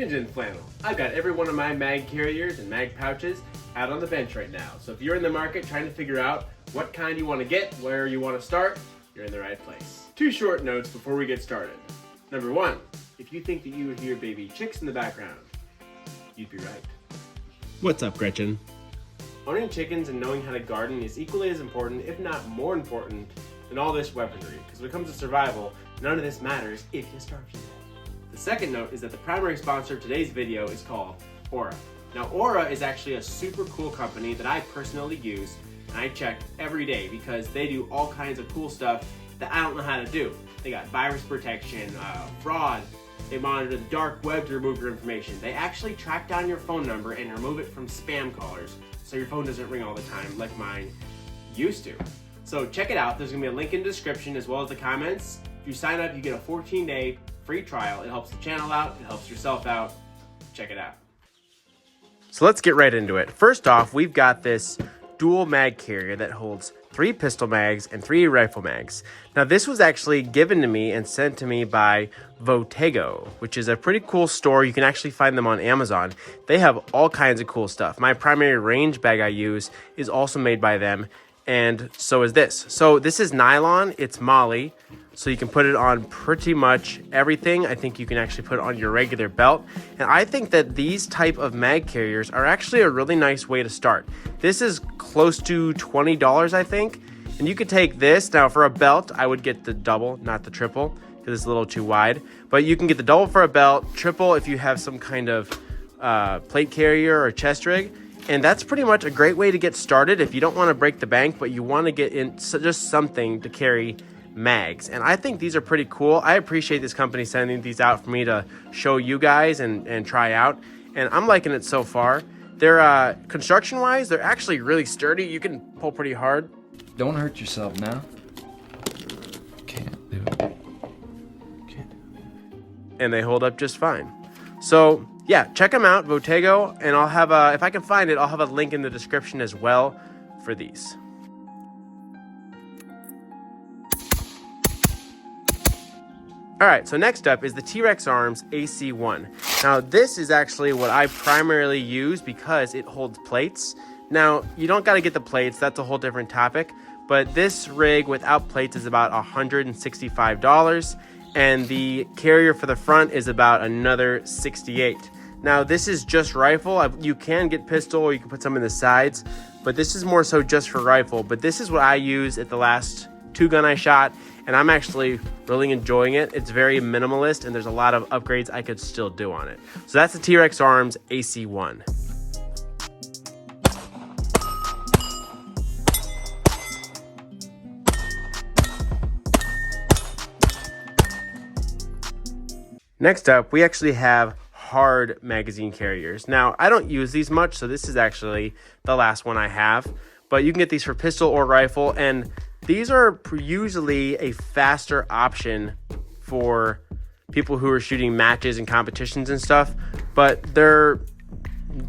Ninja and Flannel. I've got every one of my mag carriers and mag pouches out on the bench right now. So if you're in the market trying to figure out what kind you want to get, where you want to start, you're in the right place. 2 short notes before we get started. Number 1, if you think that you would hear baby chicks in the background, you'd be right. What's up, Gretchen? Owning chickens and knowing how to garden is equally as important, if not more important, than all this weaponry. Because when it comes to survival, none of this matters if you starve to death. The second note is that the primary sponsor of today's video is called Aura. Now, Aura is actually a super cool company that I personally use, and I check every day because they do all kinds of cool stuff that I don't know how to do. They got virus protection, fraud, they monitor the dark web to remove your information. They actually track down your phone number and remove it from spam callers so your phone doesn't ring all the time like mine used to. So check it out. There's gonna be a link in the description as well as the comments. If you sign up, you get a 14-day free trial. It helps the channel out, it helps yourself out. Check it out. So let's get right into it. First off, we've got this dual mag carrier that holds 3 pistol mags and 3 rifle mags. Now this was actually given to me and sent to me by Votego, which is a pretty cool store. You can actually find them on Amazon. They have all kinds of cool stuff. My primary range bag I use is also made by them, and so is this. So this is nylon, it's moly, so you can put it on pretty much everything. I think you can actually put it on your regular belt. And I think that these type of mag carriers are actually a really nice way to start. This is close to $20, I think. And you could take this. Now for a belt, I would get the double, not the triple, because it's a little too wide. But you can get the double for a belt, triple if you have some kind of plate carrier or chest rig. And that's pretty much a great way to get started if you don't want to break the bank, but you want to get in just something to carry mags. And I think these are pretty cool. I appreciate this company sending these out for me to show you guys and try out. And I'm liking it so far. They're construction wise, they're actually really sturdy. You can pull pretty hard. Don't hurt yourself now. Can't do it. Can't do it. And they hold up just fine. So yeah, check them out, Votego, and I'll have if I can find it, I'll have a link in the description as well for these. All right, so next up is the TRex Arms AC1. Now this is actually what I primarily use because it holds plates. Now you don't got to get the plates, that's a whole different topic, but this rig without plates is about $165, and the carrier for the front is about another $68. Now this is just rifle. You can get pistol or you can put some in the sides, but this is more so just for rifle. But this is what I use at the last 2 gun I shot, and I'm actually really enjoying it. It's very minimalist and there's a lot of upgrades I could still do on it. So that's the TRex Arms AC1. Next up, we actually have hard magazine carriers. Now, I don't use these much, so this is actually the last one I have. But you can get these for pistol or rifle, and these are usually a faster option for people who are shooting matches and competitions and stuff. But they're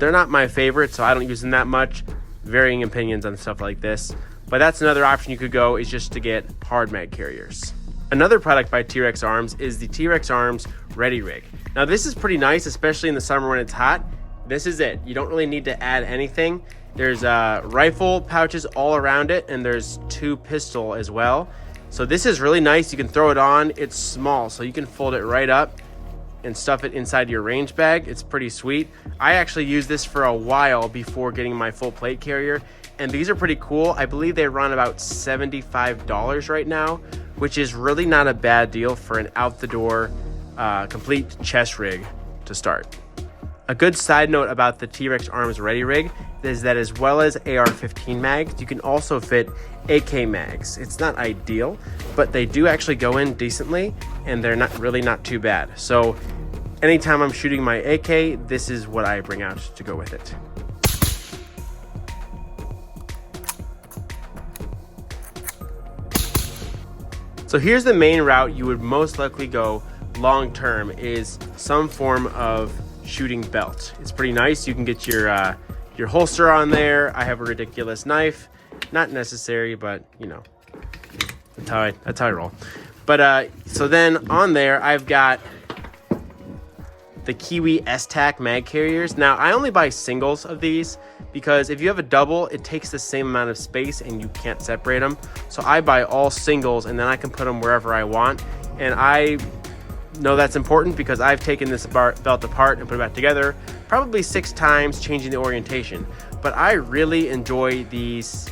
not my favorite, so I don't use them that much. Varying opinions on stuff like this. But that's another option you could go, is just to get hard mag carriers. Another product by TRex Arms is the TRex Arms Ready Rig. Now this is pretty nice, especially in the summer when it's hot. This is it. You don't really need to add anything. There's rifle pouches all around it, and there's 2 pistol as well. So this is really nice. You can throw it on. It's small, so you can fold it right up and stuff it inside your range bag. It's pretty sweet. I actually used this for a while before getting my full plate carrier, and these are pretty cool. I believe they run about $75 right now, which is really not a bad deal for an out-the-door complete chest rig to start. A good side note about the TRex Arms Ready Rig is that as well as AR-15 mags, you can also fit AK mags. It's not ideal, but they do actually go in decently, and they're not too bad. So anytime I'm shooting my AK, this is what I bring out to go with it. So here's the main route you would most likely go long term, is some form of shooting belt. It's pretty nice. You can get your holster on there. I have a ridiculous knife. Not necessary, but you know, that's how I roll. But so then on there, I've got the Kiwi S-Tac mag carriers. Now, I only buy singles of these because if you have a double, it takes the same amount of space and you can't separate them. So I buy all singles and then I can put them wherever I want. And I know that's important because I've taken this belt apart and put it back together probably 6 times, changing the orientation. But I really enjoy these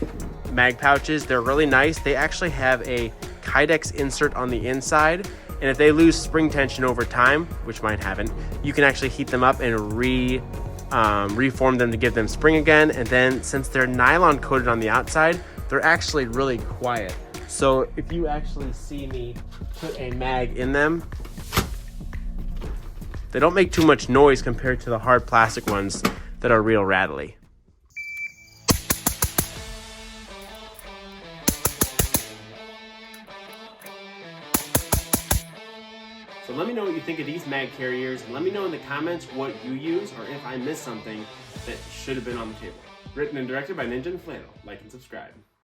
mag pouches. They're really nice. They actually have a Kydex insert on the inside, and if they lose spring tension over time, which mine haven't, you can actually heat them up and reform them to give them spring again. And then since they're nylon coated on the outside, they're actually really quiet. So if you actually see me put a mag in them, they don't make too much noise compared to the hard plastic ones that are real rattly. So let me know what you think of these mag carriers, and let me know in the comments what you use or if I missed something that should have been on the table. Written and directed by Ninja and Flannel. Like and subscribe.